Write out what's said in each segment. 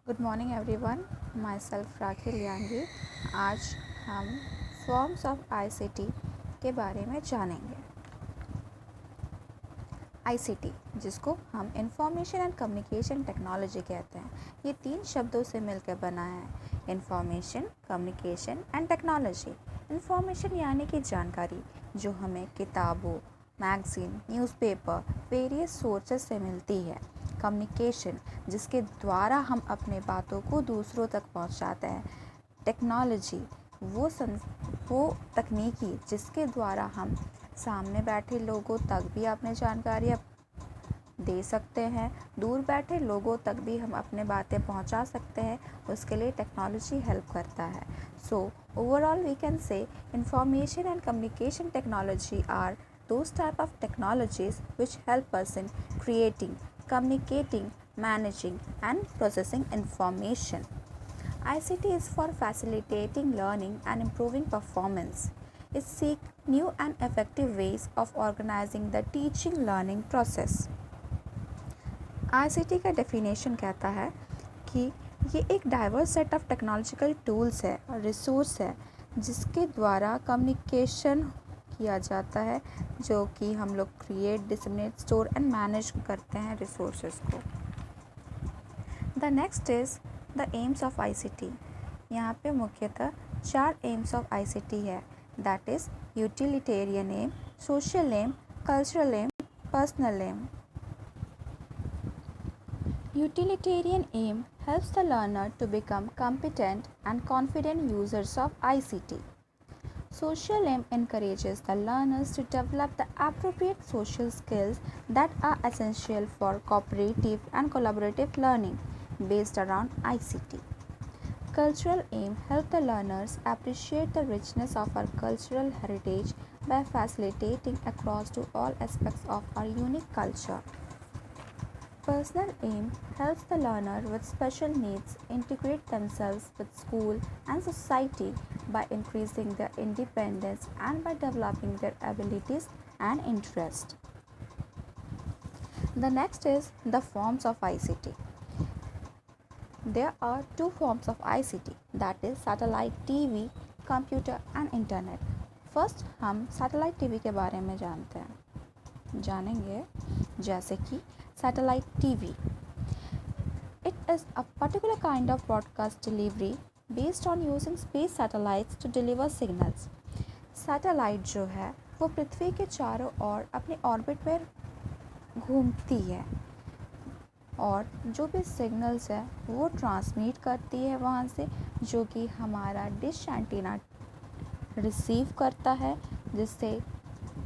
Good morning everyone, myself Rakhi Liangi. आज हम forms of ICT के बारे में जानेंगे। आईसीटी, जिसको हम इंफॉर्मेशन एंड कम्युनिकेशन टेक्नोलॉजी कहते हैं, ये 3 शब्दों से मिलकर बना है। Information, communication and technology. Information यानी कि जानकारी जो हमें किताबों, मैगज़ीन, न्यूज़पेपर, वेरियस सोर्सेज से मिलती है। कम्युनिकेशन, जिसके द्वारा हम अपने बातों को दूसरों तक पहुंचाते हैं। टेक्नोलॉजी, वो तकनीकी जिसके द्वारा हम सामने बैठे लोगों तक भी अपनी जानकारियाँ दे सकते हैं, दूर बैठे लोगों तक भी हम अपने बातें पहुंचा सकते हैं, उसके लिए टेक्नोलॉजी हेल्प करता है। So overall we can say information and communication technology are those type of technologies which help us in creating, communicating, managing and processing information. ICT is for facilitating learning and improving performance. It seeks new and effective ways of organizing the teaching learning process. ICT का definition कहता है कि ये एक diverse set of technological tools है और resource है जिसके द्वारा कम्युनिकेशन किया जाता है, जो कि हम लोग create, disseminate, store and manage करते हैं रिसोर्सेज को। The next is the aims of ICT. यहाँ पे मुख्यतः 4 एम्स ऑफ आईसीटी है, that is utilitarian aim, social aim, cultural aim, personal aim. Utilitarian aim helps the learner to become competent and confident users of ICT. Social aim encourages the learners to develop the appropriate social skills that are essential for cooperative and collaborative learning based around ICT. Cultural aim helps the learners appreciate the richness of our cultural heritage by facilitating access to all aspects of our unique culture. Personal aim helps the learner with special needs integrate themselves with school and society by increasing their independence and by developing their abilities and interests. The next is the forms of ICT. There are 2 forms of ICT, that is satellite TV, computer and internet. First हम satellite TV के बारे में जानेंगे, जैसे कि satellite TV. It is a particular kind of broadcast delivery based on using space satellites to deliver signals. Satellite जो है वो पृथ्वी के चारों ओर अपने ऑर्बिट में घूमती है और जो भी सिग्नल्स है वो ट्रांसमिट करती है वहाँ से, जो कि हमारा डिश एंटीना रिसीव करता है, जिससे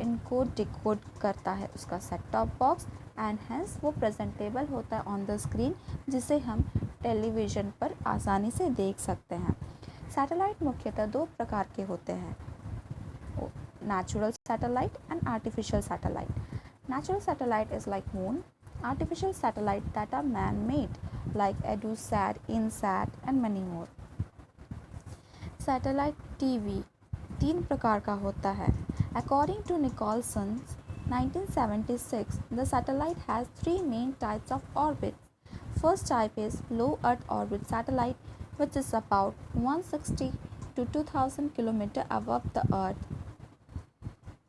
इनको डिकोड करता है उसका set top box and hence वो प्रेजेंटेबल होता है ऑन द स्क्रीन, जिसे हम टेलीविज़न पर आसानी से देख सकते हैं। सैटेलाइट मुख्यतः 2 प्रकार के होते हैं, natural satellite and artificial satellite. Natural satellite is like moon, artificial satellite that are man made like EDUSAT, INSAT and many more. Satellite TV 3 प्रकार का होता है। According to Nicholson's 1976, the satellite has 3 main types of orbits. First type is low Earth orbit satellite, which is about 160 to 2000 km above the Earth.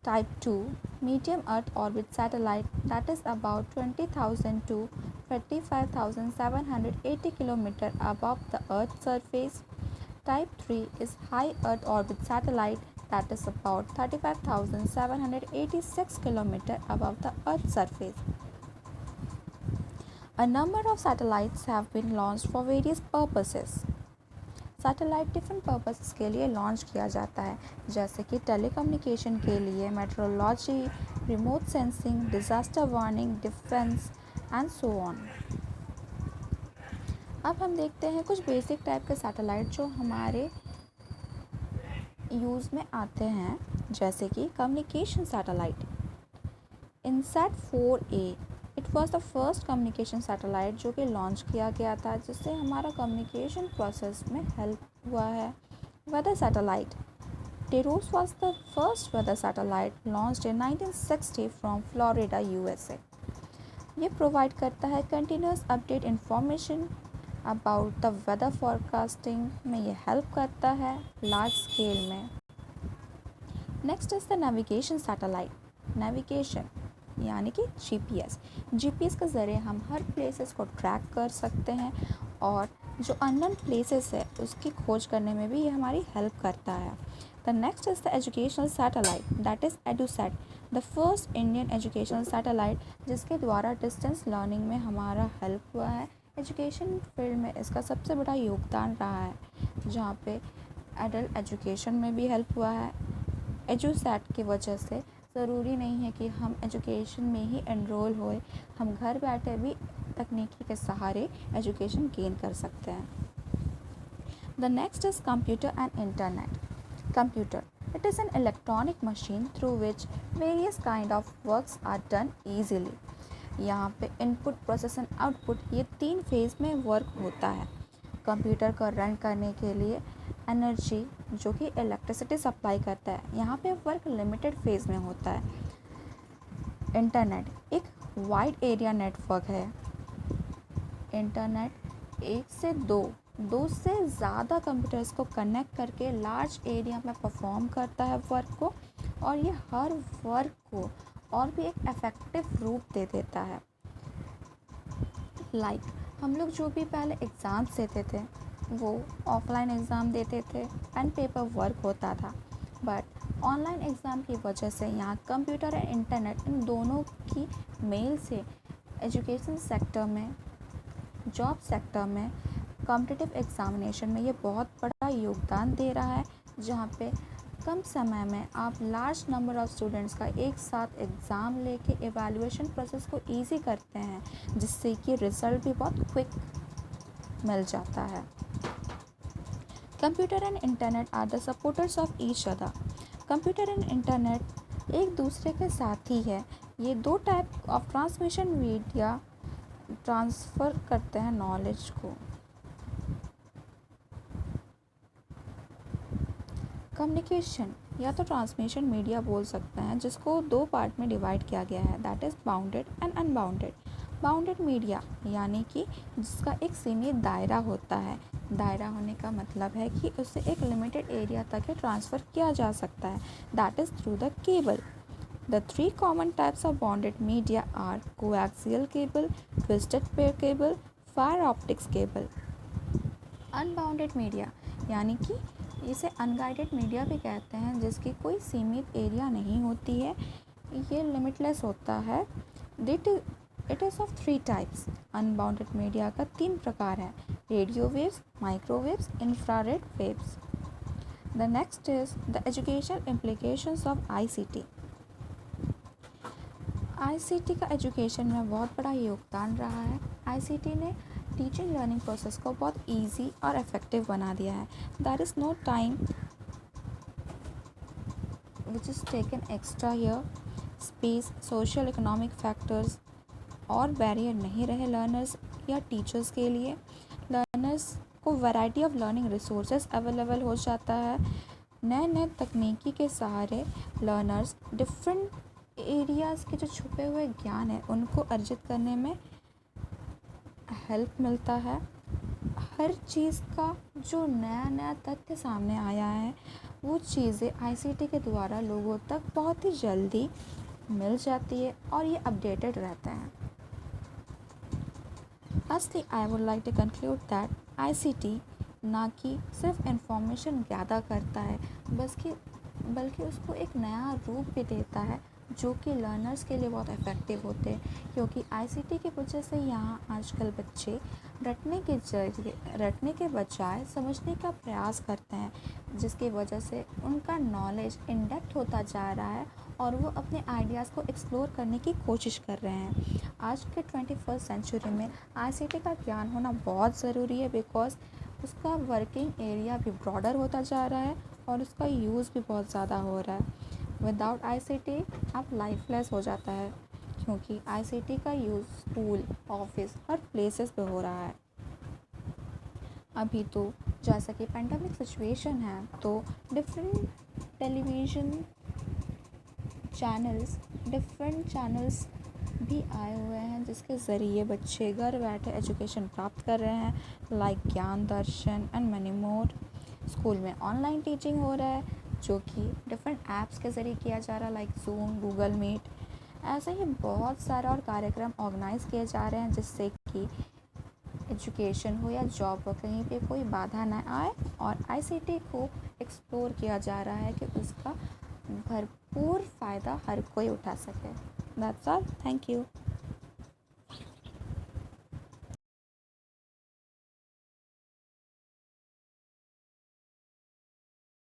Type 2, medium Earth orbit satellite, that is about 20,000 to 35,780 km above the Earth's surface. Type 3 is high Earth orbit satellite, that is about 35,786 km above the Earth's surface. A number of satellites have been launched for various purposes. Satellite different purposes के लिए launch किया जाता है, जैसे कि telecommunication के लिए, metrology, remote sensing, disaster warning, defence and so on. अब हम देखते हैं कुछ बेसिक टाइप के सैटेलाइट जो हमारे यूज़ में आते हैं, जैसे कि communication satellite. INSAT 4A, it was the first communication satellite जो कि लॉन्च किया गया था, जिससे हमारा कम्युनिकेशन प्रोसेस में हेल्प हुआ है। Weather satellite, Tiros was the first weather satellite launched in 1960 from Florida, USA। ये प्रोवाइड करता है continuous update information about the weather forecasting में ये हेल्प करता है लार्ज स्केल में। Next is the navigation satellite. Navigation यानी कि जीपीएस के ज़रिए हम हर प्लेसेस को ट्रैक कर सकते हैं और जो अननोन प्लेसेस है उसकी खोज करने में भी ये हमारी हेल्प करता है। The next is the educational satellite that is EDUSAT, the first Indian educational satellite जिसके द्वारा डिस्टेंस लर्निंग में हमारा हेल्प हुआ है। एजुकेशन फील्ड में इसका सबसे बड़ा योगदान रहा है, जहाँ पे एडल्ट एजुकेशन में भी हेल्प हुआ है। एजुसैट की वजह से ज़रूरी नहीं है कि हम एजुकेशन में ही एनरोल होए, हम घर बैठे भी तकनीकी के सहारे एजुकेशन गेन कर सकते हैं। The next is computer and internet. Computer, it is an electronic machine through which various kind of works are done easily। यहाँ पे इनपुट, प्रोसेस एंड आउटपुट ये 3 फेज़ में वर्क होता है। कंप्यूटर को रन करने के लिए एनर्जी जो कि इलेक्ट्रिसिटी सप्लाई करता है, यहाँ पे वर्क लिमिटेड फेज़ में होता है। इंटरनेट एक वाइड एरिया नेटवर्क है। इंटरनेट 1 से 2 से ज़्यादा कंप्यूटर्स को कनेक्ट करके लार्ज एरिया में परफॉर्म करता है वर्क को, और ये हर वर्क को और भी एक इफ़ेक्टिव रूप दे देता है। हम लोग जो भी पहले एग्ज़ाम्स देते थे वो ऑफलाइन एग्ज़ाम देते थे, पेन पेपर वर्क होता था, बट ऑनलाइन एग्ज़ाम की वजह से यहाँ कंप्यूटर और इंटरनेट इन दोनों की मेल से एजुकेशन सेक्टर में, जॉब सेक्टर में, कॉम्पिटिटिव एग्ज़ामिनेशन में ये बहुत बड़ा योगदान दे रहा है, जहाँ पे कम समय में आप लार्ज नंबर ऑफ़ स्टूडेंट्स का एक साथ एग्ज़ाम लेके एवैल्यूएशन प्रोसेस को इजी करते हैं, जिससे कि रिज़ल्ट भी बहुत क्विक मिल जाता है। Computer and internet are the supporters of each other. Computer and internet एक दूसरे के साथ ही है। ये 2 type of transmission media transfer करते हैं नॉलेज को। कम्युनिकेशन या तो ट्रांसमिशन मीडिया बोल सकते हैं, जिसको 2 पार्ट में डिवाइड किया गया है, that is bounded and unbounded. Bounded media यानी कि जिसका एक सीमित दायरा होता है। दायरा होने का मतलब है कि उसे एक लिमिटेड एरिया तक ही ट्रांसफ़र किया जा सकता है, that is through the cable. The 3 common types of bonded media are coaxial cable, twisted pair cable, fiber optics cable। Unbounded media यानी कि इसे अनगाइडेड मीडिया भी कहते हैं, जिसकी कोई सीमित एरिया नहीं होती है, ये लिमिटलेस होता है। It is of 3 types. Unbounded media का 3 प्रकार है, radio waves, microwaves, infrared waves. The next is the educational implications of ICT। ICT का एजुकेशन में बहुत बड़ा योगदान रहा है। ICT ने टीचिंग लर्निंग प्रोसेस को बहुत इजी और इफ़ेक्टिव बना दिया है। There is no time which is taken extra year, space, social economic factors और बैरियर नहीं रहे लर्नर्स या टीचर्स के लिए। लर्नर्स को variety of learning resources available हो जाता है। नए नए तकनीकी के सहारे लर्नर्स डिफरेंट एरियाज़ के जो छुपे हुए ज्ञान है उनको अर्जित करने में हेल्प मिलता है। हर चीज़ का जो नया नया तथ्य सामने आया है वो चीज़ें ICT के द्वारा लोगों तक बहुत ही जल्दी मिल जाती है और ये अपडेटेड रहते हैं। Lastly, I would like to conclude that ICT ना कि सिर्फ इंफॉर्मेशन गैदर करता है बल्कि उसको एक नया रूप भी देता है, जो कि लर्नर्स के लिए बहुत इफ़ेक्टिव होते हैं, क्योंकि ICT की वजह से यहाँ आजकल बच्चे रटने के बजाय समझने का प्रयास करते हैं, जिसकी वजह से उनका नॉलेज इंडेप्थ होता जा रहा है और वो अपने आइडियाज़ को एक्सप्लोर करने की कोशिश कर रहे हैं। आज के 21st सेंचुरी में ICT का ज्ञान होना बहुत ज़रूरी है, बिकॉज उसका वर्किंग एरिया भी ब्रॉडर होता जा रहा है और उसका यूज़ भी बहुत ज़्यादा हो रहा है। विदाउट ICT आप लाइफलेस हो जाता है, क्योंकि ICT का यूज़ स्कूल, ऑफिस, हर प्लेसेस पे हो रहा है। अभी तो जैसा कि पेंडेमिक सिचुएशन है, तो डिफरेंट टेलीविज़न चैनल्स भी आए हुए हैं जिसके ज़रिए बच्चे घर बैठे एजुकेशन प्राप्त कर रहे हैं, लाइक ज्ञान दर्शन एंड मनी मोर। स्कूल में ऑनलाइन टीचिंग हो रहा है जो कि डिफरेंट ऐप्स के ज़रिए किया जा रहा है, लाइक जूम, गूगल मीट। ऐसे ही बहुत सारे और कार्यक्रम ऑर्गेनाइज किए जा रहे हैं जिससे कि एजुकेशन हो या जॉब हो, कहीं पे कोई बाधा ना आए। और आईसीटी को एक्सप्लोर किया जा रहा है कि उसका भरपूर फ़ायदा हर कोई उठा सके। That's all, thank you.